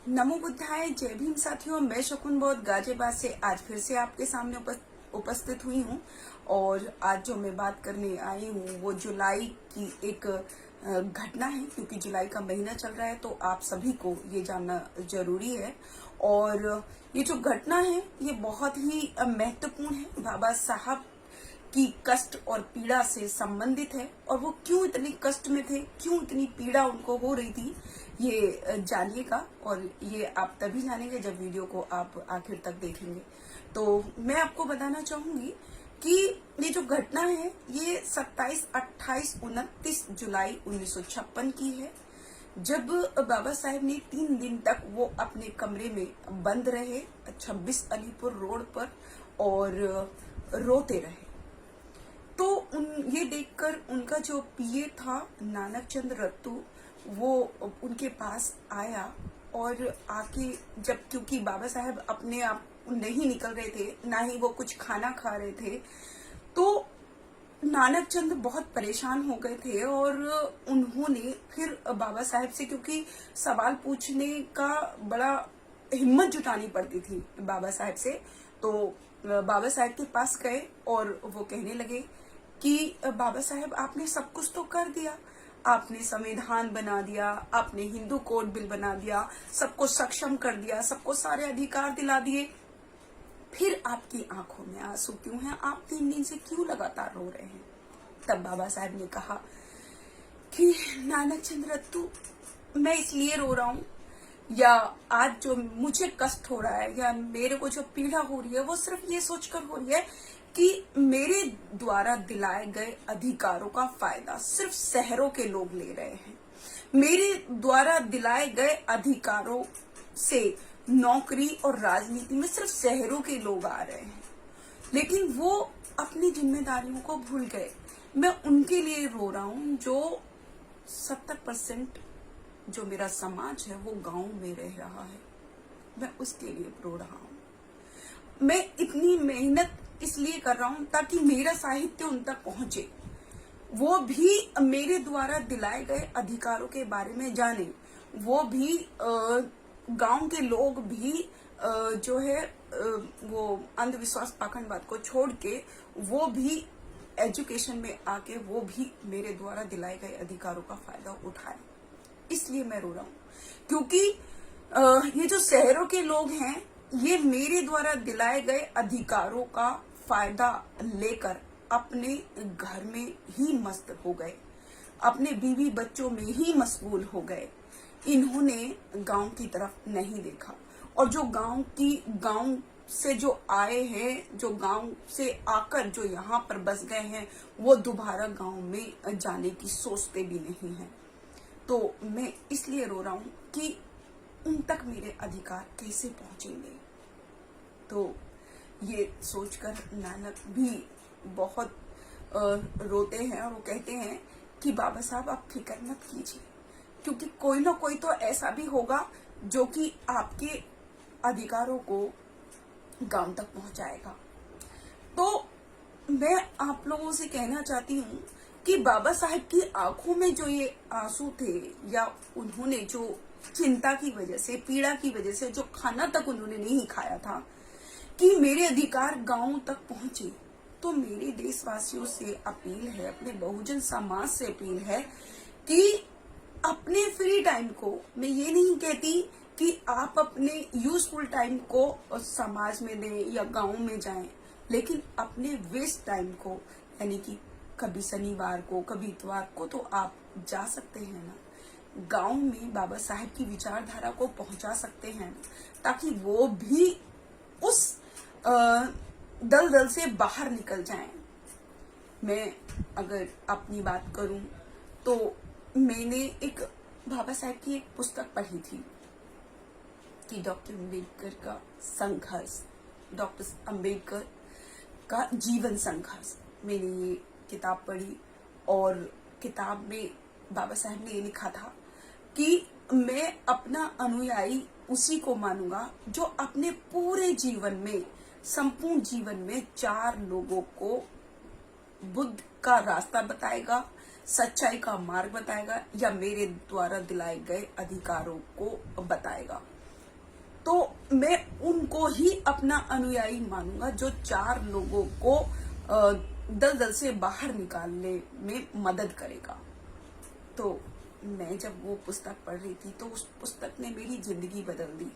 नमो बुद्धाय। जय भीम साथियों, मैं शकुन बौद्ध गाजियाबाद से आज फिर से आपके सामने उपस्थित हुई हूँ। और आज जो मैं बात करने आई हूँ वो जुलाई की एक घटना है, क्योंकि जुलाई का महीना चल रहा है तो आप सभी को ये जानना जरूरी है। और ये जो घटना है ये बहुत ही महत्वपूर्ण है, बाबा साहब की कष्ट और पीड़ा से संबंधित है। और वो क्यों इतने कष्ट में थे, क्यों इतनी पीड़ा उनको हो रही थी, ये जानिएगा। और ये आप तभी जानेंगे जब वीडियो को आप आखिर तक देखेंगे। तो मैं आपको बताना चाहूंगी कि ये जो घटना है ये 27, 28, 29 जुलाई 1956 की है, जब बाबा साहेब ने 3 दिन तक वो अपने कमरे में बंद रहे 26 अलीपुर रोड पर और रोते रहे। तो ये देखकर उनका जो पीए था नानक चंद रत्तू, वो उनके पास आया और आके, जब क्योंकि बाबा साहेब अपने आप नहीं निकल रहे थे, ना ही वो कुछ खाना खा रहे थे, तो नानक चंद बहुत परेशान हो गए थे। और उन्होंने फिर बाबा साहेब से, क्योंकि सवाल पूछने का बड़ा हिम्मत जुटानी पड़ती थी बाबा साहेब से, तो बाबा साहेब के पास गए और वो कहने लगे कि बाबा साहेब आपने सब कुछ तो कर दिया, आपने संविधान बना दिया, आपने हिंदू कोड बिल बना दिया, सबको सक्षम कर दिया, सबको सारे अधिकार दिला दिए, फिर आपकी आंखों में आंसू क्यों हैं? आप 3 दिन से क्यों लगातार रो रहे हैं? तब बाबा साहब ने कहा कि नानक चंद रत्तू, मैं इसलिए रो रहा हूँ, या आज जो मुझे कष्ट हो रहा है या मेरे को जो पीड़ा हो रही है वो सिर्फ ये सोचकर हो रही है कि मेरे द्वारा दिलाए गए अधिकारों का फायदा सिर्फ शहरों के लोग ले रहे हैं। मेरे द्वारा दिलाए गए अधिकारों से नौकरी और राजनीति में सिर्फ शहरों के लोग आ रहे हैं, लेकिन वो अपनी जिम्मेदारियों को भूल गए। मैं उनके लिए रो रहा हूँ जो 70% जो मेरा समाज है वो गांव में रह रहा है, मैं उसके लिए रो रहा हूँ। मैं इतनी मेहनत इसलिए कर रहा हूँ ताकि मेरा साहित्य उन तक पहुंचे, वो भी मेरे द्वारा दिलाए गए अधिकारों के बारे में जाने, वो भी गांव के लोग भी जो है वो अंधविश्वास पाखंडवाद को छोड़ के वो भी एजुकेशन में आके वो भी मेरे द्वारा दिलाए गए अधिकारों का फायदा उठाए। इसलिए मैं रो रहा हूँ, क्योंकि ये जो शहरों के लोग हैं ये मेरे द्वारा दिलाए गए अधिकारों का फायदा लेकर अपने घर में ही मस्त हो गए, अपने बीवी बच्चों में ही मशगूल हो गए। इन्होंने गांव की तरफ नहीं देखा। और जो गांव से जो आए हैं, जो गांव से आकर जो यहाँ पर बस गए हैं, वो दोबारा गांव में जाने की सोचते भी नहीं हैं। तो मैं इसलिए रो रहा हूँ कि उन तक मेरे अधिकार कैसे पहुंचेंगे। तो ये सोचकर नानक भी बहुत रोते हैं और वो कहते हैं कि बाबा साहब आप फिक्र मत कीजिए, क्योंकि कोई ना कोई तो ऐसा भी होगा जो कि आपके अधिकारों को गांव तक पहुंचाएगा। तो मैं आप लोगों से कहना चाहती हूँ कि बाबा साहब की आंखों में जो ये आंसू थे, या उन्होंने जो चिंता की वजह से, पीड़ा की वजह से, जो खाना तक उन्होंने नहीं खाया था, कि मेरे अधिकार गांव तक पहुंचे, तो मेरे देशवासियों से अपील है, अपने बहुजन समाज से अपील है कि अपने फ्री टाइम को, मैं ये नहीं कहती कि आप अपने यूजफुल टाइम को समाज में दें या गांव में जाएं, लेकिन अपने वेस्ट टाइम को, यानी कि कभी शनिवार को, कभी इतवार को तो आप जा सकते हैं ना, गांव में बाबा साहब की विचारधारा को पहुंचा सकते हैं, ताकि वो भी उस दलदल से बाहर निकल जाएं। मैं अगर अपनी बात करूं तो मैंने एक बाबा साहब की एक पुस्तक पढ़ी थी कि डॉक्टर अम्बेडकर का संघर्ष, डॉक्टर अम्बेडकर का जीवन संघर्ष। मैंने ये किताब पढ़ी और किताब में बाबा साहब ने ये लिखा था कि मैं अपना अनुयायी उसी को मानूंगा जो अपने पूरे जीवन में, संपूर्ण जीवन में 4 लोगों को बुद्ध का रास्ता बताएगा, सच्चाई का मार्ग बताएगा, या मेरे द्वारा दिलाए गए अधिकारों को बताएगा। तो मैं उनको ही अपना अनुयायी मानूंगा जो 4 लोगों को दलदल से बाहर निकालने में मदद करेगा। तो मैं जब वो पुस्तक पढ़ रही थी तो उस पुस्तक ने मेरी जिंदगी बदल दी।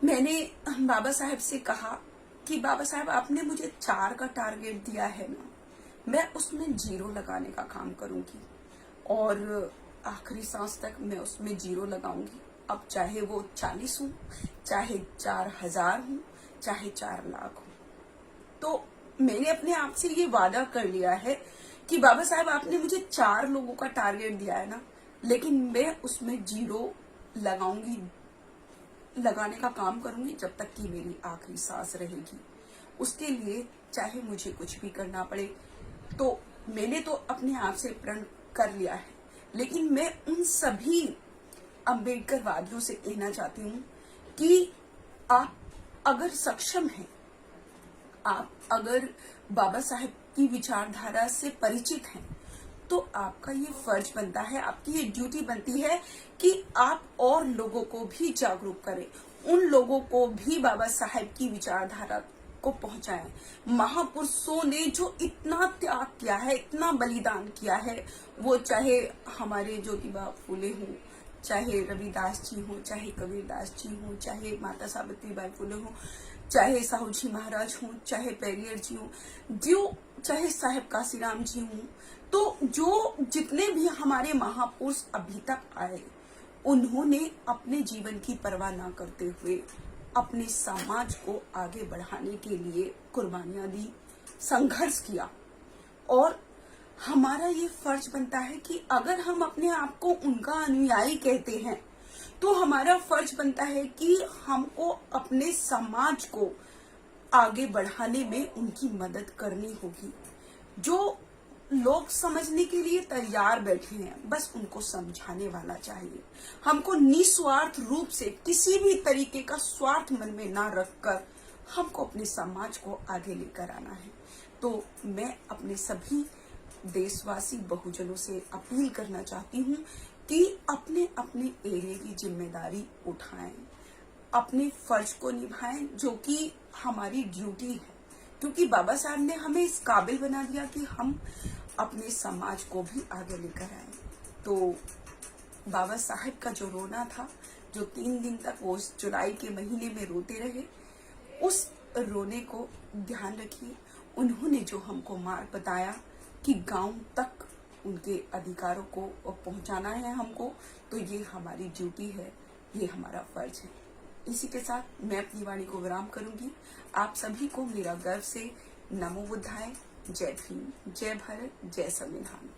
मैंने बाबा साहब से कहा कि बाबा साहब, आपने मुझे 4 का टारगेट दिया है ना, मैं उसमें 0 लगाने का काम करूंगी और आखिरी सांस तक मैं उसमें 0 लगाऊंगी। अब चाहे वो 40 हो, चाहे 4000 हो, चाहे 4 लाख हो। तो मैंने अपने आप से ये वादा कर लिया है कि बाबा साहब, आपने मुझे 4 लोगों का टारगेट दिया है ना, लेकिन मैं उसमें 0 लगाऊंगी, लगाने का काम करूंगी जब तक कि मेरी आखिरी सांस रहेगी। उसके लिए चाहे मुझे कुछ भी करना पड़े। तो मैंने तो अपने आप से प्रण कर लिया है, लेकिन मैं उन सभी अम्बेडकर वादियों से कहना चाहती हूँ कि आप अगर सक्षम हैं, आप अगर बाबा साहब की विचारधारा से परिचित हैं, तो आपका ये फर्ज बनता है, आपकी ये ड्यूटी बनती है कि आप और लोगों को भी जागरूक करें, उन लोगों को भी बाबा साहब की विचारधारा को पहुंचाएं। महापुरुषों ने जो इतना त्याग किया है, इतना बलिदान किया है, वो चाहे हमारे ज्योतिबा फूले हों, चाहे रविदास जी हो, चाहे कबीरदास जी हो, चाहे माता सावित्री बाई फुले हो, चाहे साहू जी महाराज हो, चाहे पेरियर जी हो, जो चाहे साहेब काशीराम जी हो, तो जो जितने भी हमारे महापुरुष अभी तक आए, उन्होंने अपने जीवन की परवाह ना करते हुए अपने समाज को आगे बढ़ाने के लिए कुर्बानियां दी, संघर्ष किया। और हमारा ये फर्ज बनता है कि अगर हम अपने आप को उनका अनुयायी कहते हैं, तो हमारा फर्ज बनता है कि हमको अपने समाज को आगे बढ़ाने में उनकी मदद करनी होगी। जो लोग समझने के लिए तैयार बैठे हैं, बस उनको समझाने वाला चाहिए। हमको निस्वार्थ रूप से किसी भी तरीके का स्वार्थ मन में ना रखकर हमको अपने समाज को आगे लेकर आना है। तो मैं अपने सभी देशवासी बहुजनों से अपील करना चाहती हूँ कि अपने अपने एरिया की जिम्मेदारी उठाएं, अपने फर्ज को निभाएं, जो कि हमारी ड्यूटी है, क्योंकि बाबा साहब ने हमें इस काबिल बना दिया कि हम अपने समाज को भी आगे लेकर आए। तो बाबा साहब का जो रोना था, जो 3 दिन तक वो जुलाई के महीने में रोते रहे, उस रोने को ध्यान रखिए। उन्होंने जो हमको मार्ग बताया कि गांव तक उनके अधिकारों को पहुंचाना है हमको, तो ये हमारी ड्यूटी है, ये हमारा फर्ज है। इसी के साथ मैं अपनी वाणी को विराम करूंगी। आप सभी को मेरा गर्व से नमो बुद्धाय, जय भीम, जय भारत, जय संविधान।